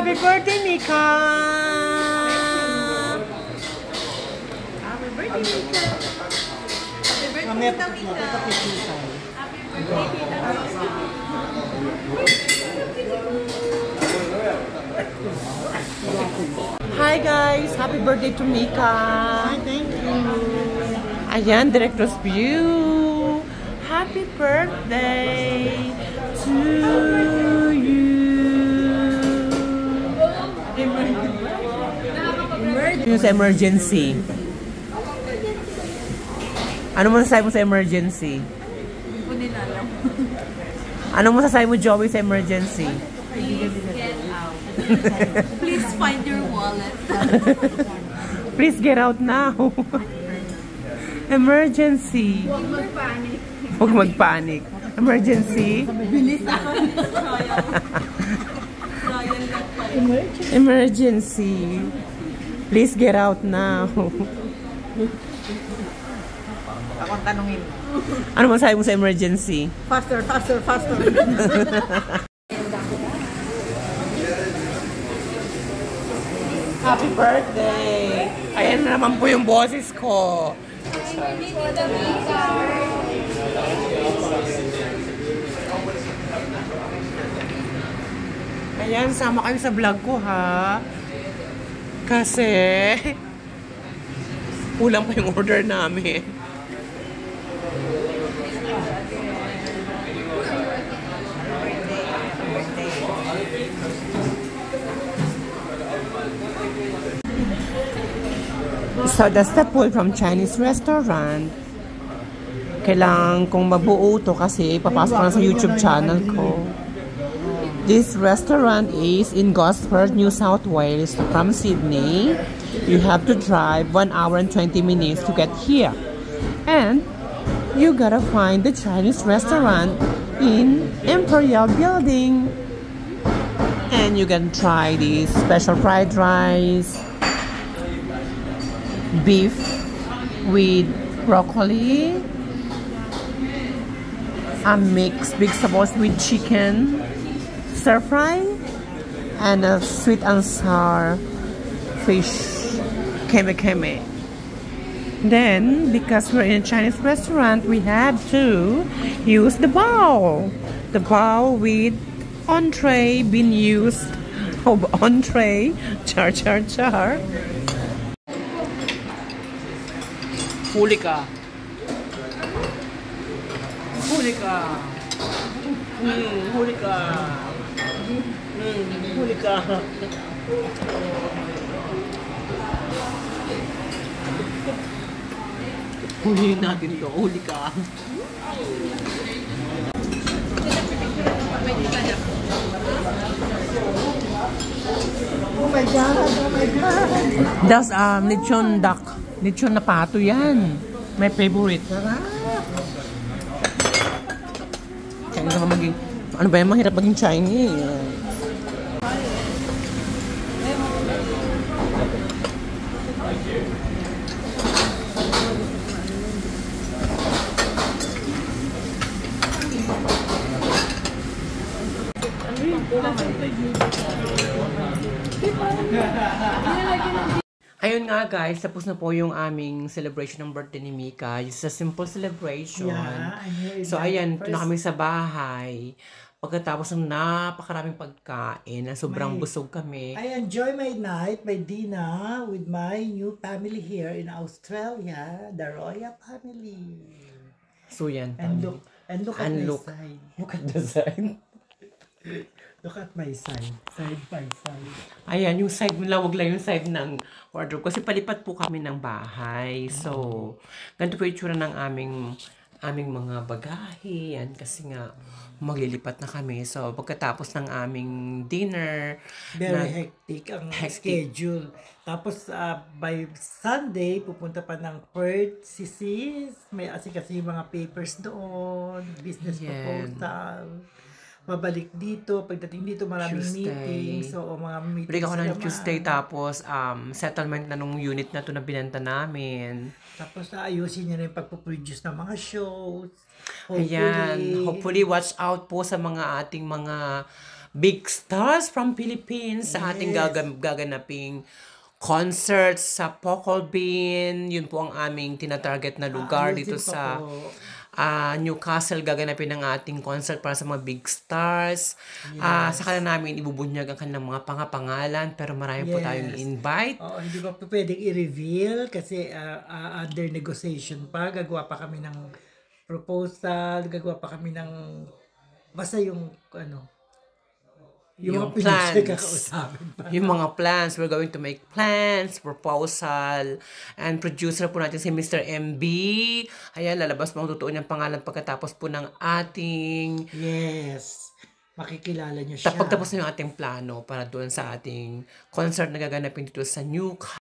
Happy birthday, Mika! Happy birthday, Mika! Happy birthday, Tita Mika! Happy birthday, Tita. Hi guys! Happy birthday to Mika! Thank you! Ayan, Director's View! Happy birthday to you! Yung sa emergency. Ano mo sasabi mo sa emergency? Hindi ko nila alam. Ano mo sasabi mo, Joey, sa emergency? Please get out. Please find your wallet. Please get out now. Emergency. Huwag magpanik. Huwag magpanik. Emergency. Bilis ako. Trial lang pa. Emergency. Please get out now. Akong tanungin. Ano mo sabi mo sa emergency? Faster, faster, faster. Happy birthday! Ayan na naman po yung boses ko. Ayan, sama kayo sa vlog ko ha. Kasi kulang pa yung order namin. So that's the food from Chinese restaurant. Kailangan kong mabuo to kasi papasok ko na sa YouTube channel ko. This restaurant is in Gosford, New South Wales from Sydney. You have to drive 1 hour and 20 minutes to get here. And you gotta find the Chinese restaurant in Imperial Building. And you can try this special fried rice, beef with broccoli, a mixed vegetables with chicken, stir fry, and a sweet and sour fish keme keme. Then, because we're in a Chinese restaurant, we have to use the bowl. The bowl with entree being used. Oh, entree, char char char. Huli ka. Huli ka. Huli ka. Huli ka. Huliin natin to. Huli ka. Oh my God, oh my God. That's lechon duck. Lechon na pato yan. My favorite. Kaya naman maging, ano ba yan, mahirap maging Chinese. Ayun nga guys, tapos na po yung aming celebration ng birthday ni Mika. It's a simple celebration. Yeah, so ayan, ito na kami sa bahay. Pagkatapos ng napakaraming pagkain, sobrang busog kami. I enjoy my night, my dinner with my new family here in Australia, the Royal family. So yan. And look at my side. Look at the side. Look at my side. Side by side. Ayan, yung side, lawag lang yung side ng wardrobe. Kasi palipat po kami ng bahay. So, ganito po yung itsura ng aming mga bagahe. Yan, kasi nga, maglilipat na kami. So, pagkatapos ng aming dinner, very hectic ang schedule. Tapos, by Sunday, pupunta pa ng Perth, Sisis. May kasi mga papers doon, business proposal. Mabalik dito, pagdating dito maraming meetings, so mga meetings. Balik ako ng Tuesday, tapos settlement na nung unit na to na binenta namin. Tapos ayusin niya na yung pagpuproduce ng mga shows. Ayan, hopefully watch out po sa mga ating mga big stars from Philippines sa ating gaganaping concerts sa Pocal Bean. Yun po ang aming tinatarget na lugar dito sa Newcastle. Gaganapin ang ating concert para sa mga big stars. Sa kanila namin ibubunyag ang kanilang mga pangalan, pero marami po tayong invite. Hindi pa po pwedeng i-reveal kasi under negotiation pa. Gagawa pa kami ng proposal, gagawa pa kami ng basta yung yung plans. Yung mga plans. We're going to make plans, proposal, and producer po natin si Mr. MB. Ayan, lalabas mo ang totoo niyang pangalan pagkatapos po ng ating... Yes. Makikilala niyo siya. Pagtapos na yung ating plano para doon sa ating concert na gaganapin dito sa Newcastle.